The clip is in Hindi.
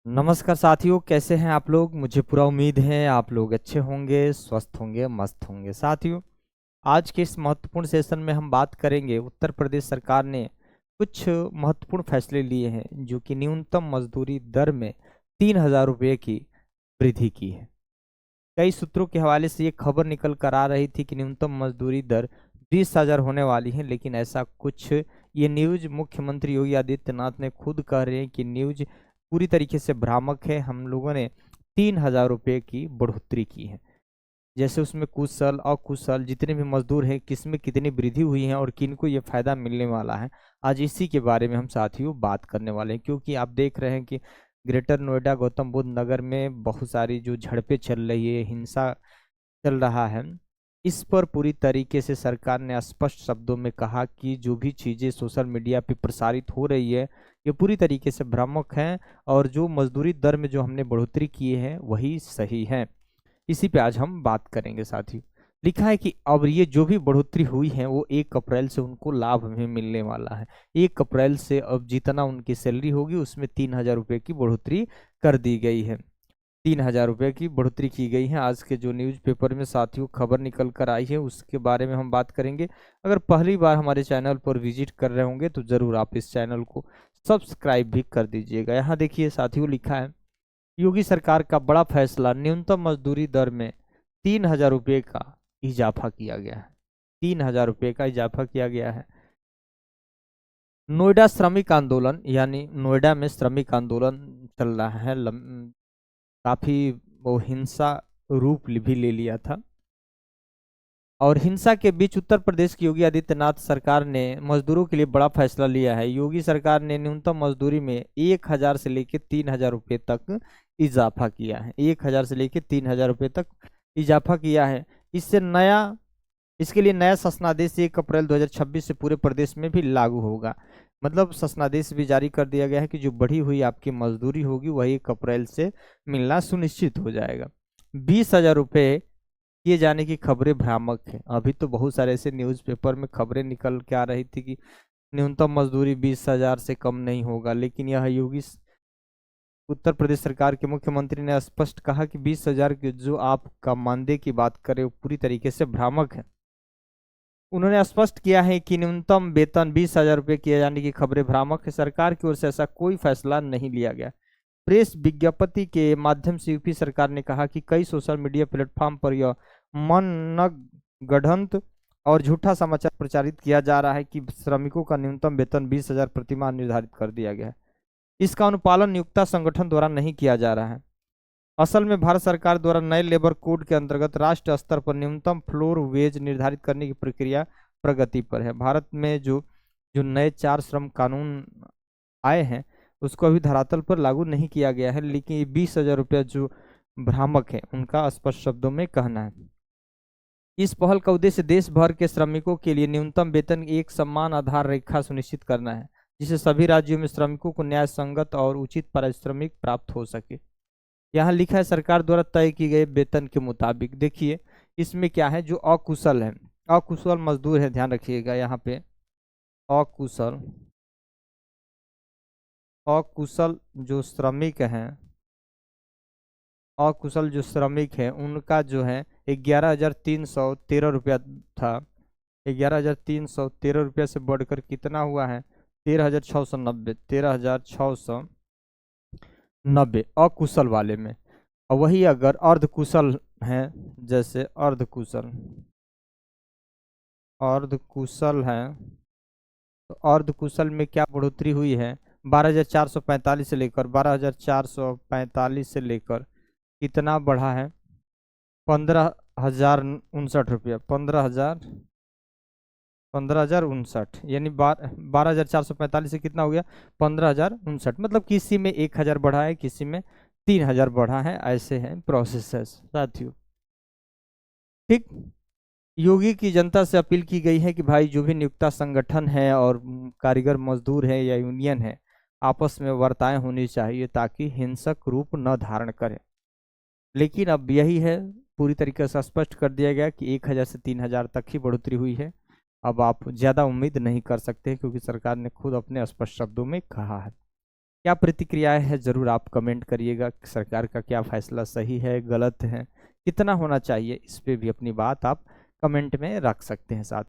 नमस्कार साथियों, कैसे हैं आप लोग। मुझे पूरा उम्मीद है आप लोग अच्छे होंगे, स्वस्थ होंगे, मस्त होंगे। साथियों, आज के इस महत्वपूर्ण सेशन में हम बात करेंगे उत्तर प्रदेश सरकार ने कुछ महत्वपूर्ण फैसले लिए हैं जो कि न्यूनतम मजदूरी दर में 3,000 रुपये की वृद्धि की है। कई सूत्रों के हवाले से ये खबर निकल कर आ रही थी कि न्यूनतम मजदूरी दर 20,000 होने वाली है, लेकिन ऐसा कुछ ये न्यूज मुख्यमंत्री योगी आदित्यनाथ ने खुद कह रहे हैं कि न्यूज पूरी तरीके से भ्रामक है। हम लोगों ने 3,000 रुपये की बढ़ोतरी की है। जैसे उसमें कुशल अकुशल जितने भी मजदूर हैं, किसमें कितनी वृद्धि हुई है और किनको ये फायदा मिलने वाला है, आज इसी के बारे में हम साथियों बात करने वाले हैं। क्योंकि आप देख रहे हैं कि ग्रेटर नोएडा गौतम बुद्ध नगर में बहुत सारी जो झड़पें चल रही है, हिंसा चल रहा है, इस पर पूरी तरीके से सरकार ने स्पष्ट शब्दों में कहा कि जो भी चीज़ें सोशल मीडिया पे प्रसारित हो रही है ये पूरी तरीके से भ्रामक हैं और जो मजदूरी दर में जो हमने बढ़ोतरी की है वही सही है। इसी पे आज हम बात करेंगे साथियों। लिखा है कि अब ये जो भी बढ़ोतरी हुई है वो 1 अप्रैल से उनको लाभ में मिलने वाला है। 1 अप्रैल से अब जितना उनकी सैलरी होगी उसमें 3,000 रुपये की बढ़ोतरी कर दी गई है। 3,000 रुपये की बढ़ोतरी की गई है। आज के जो न्यूज़पेपर में साथियों खबर निकल कर आई है उसके बारे में हम बात करेंगे। अगर पहली बार हमारे चैनल पर विजिट कर रहे होंगे तो ज़रूर आप इस चैनल को सब्सक्राइब भी कर दीजिएगा। यहाँ देखिए साथियों, लिखा है योगी सरकार का बड़ा फैसला, न्यूनतम मजदूरी दर में 3,000 रुपये का इजाफा किया गया है। 3,000 रुपये का इजाफा किया गया है। नोएडा श्रमिक आंदोलन, यानी नोएडा में श्रमिक आंदोलन चल रहा है। काफी वो हिंसा रूप भी ले लिया था और हिंसा के बीच उत्तर प्रदेश की योगी आदित्यनाथ सरकार ने मजदूरों के लिए बड़ा फैसला लिया है। योगी सरकार ने न्यूनतम मजदूरी में 1,000 से लेकर 3,000 रुपये तक इजाफा किया है। 1,000 से लेकर 3,000 रुपये तक इजाफा किया है। इसके लिए नया शासनादेश 1 अप्रैल 2026 से पूरे प्रदेश में भी लागू होगा। मतलब शासनादेश भी जारी कर दिया गया है कि जो बढ़ी हुई आपकी मजदूरी होगी वही 1 अप्रैल से मिलना सुनिश्चित हो जाएगा। 20,000 रुपये किए जाने की खबरें भ्रामक है। अभी तो बहुत सारे ऐसे न्यूज़पेपर में खबरें निकल के आ रही थी कि न्यूनतम मजदूरी 20,000 से कम नहीं होगा, लेकिन यह योगी उत्तर प्रदेश सरकार के मुख्यमंत्री ने स्पष्ट कहा कि 20,000 की जो आपका मानदेय की बात करें वो पूरी तरीके से भ्रामक है। उन्होंने स्पष्ट किया है कि न्यूनतम वेतन 20,000 रुपये किए जाने की खबरें भ्रामक है। सरकार की ओर से ऐसा कोई फैसला नहीं लिया गया। प्रेस विज्ञप्ति के माध्यम से यूपी सरकार ने कहा कि कई सोशल मीडिया प्लेटफॉर्म पर यह मनगढ़ंत और झूठा समाचार प्रचारित किया जा रहा है कि श्रमिकों का न्यूनतम वेतन 20,000 प्रतिमाह निर्धारित कर दिया गया है। इसका अनुपालन नियोक्ता संगठन द्वारा नहीं किया जा रहा है। असल में भारत सरकार द्वारा नए लेबर कोड के अंतर्गत राष्ट्रीय स्तर पर न्यूनतम फ्लोर वेज निर्धारित करने की प्रक्रिया प्रगति पर है। भारत में जो जो नए 4 श्रम कानून आए हैं उसको अभी धरातल पर लागू नहीं किया गया है, लेकिन ये 20,000 रुपये जो भ्रामक है उनका स्पष्ट शब्दों में कहना है। इस पहल का उद्देश्य देश भर के श्रमिकों के लिए न्यूनतम वेतन एक समान आधार रेखा सुनिश्चित करना है, जिससे सभी राज्यों में श्रमिकों को न्याय संगत और उचित पारिश्रमिक प्राप्त हो सके। यहाँ लिखा है सरकार द्वारा तय की गई वेतन के मुताबिक। देखिए इसमें क्या है, जो अकुशल है, अकुशल मजदूर है, ध्यान रखिएगा यहाँ पे अकुशल अकुशल जो श्रमिक हैं, अकुशल जो श्रमिक है उनका जो है 11,313 रुपया था। 11,313 रुपया से बढ़कर कितना हुआ है, 13,690, 13,690 अकुशल वाले में। और वही अगर अर्धकुशल हैं, जैसे अर्धकुशल अर्धकुशल हैं तो अर्धकुशल में क्या बढ़ोतरी हुई है, 12,445 से लेकर 12,445 से लेकर कितना बढ़ा है, 15,059 रुपया, 15,059, यानी 12,445 से कितना हो गया, 15,059। मतलब किसी में 1,000 बढ़ा है, किसी में 3,000 बढ़ा है, ऐसे हैं प्रोसेस साथियों। ठीक। योगी की जनता से अपील की गई है कि भाई जो भी नियोक्ता संगठन है और कारीगर मजदूर है या यूनियन है, आपस में वार्ताएं होनी चाहिए ताकि हिंसक रूप न धारण करे। लेकिन अब यही है, पूरी तरीके से स्पष्ट कर दिया गया कि 1,000 से 3,000 तक ही बढ़ोतरी हुई है। अब आप ज़्यादा उम्मीद नहीं कर सकते क्योंकि सरकार ने खुद अपने स्पष्ट शब्दों में कहा है। क्या प्रतिक्रिया है, ज़रूर आप कमेंट करिएगा। सरकार का क्या फैसला सही है, गलत है, कितना होना चाहिए, इस पे भी अपनी बात आप कमेंट में रख सकते हैं साथ।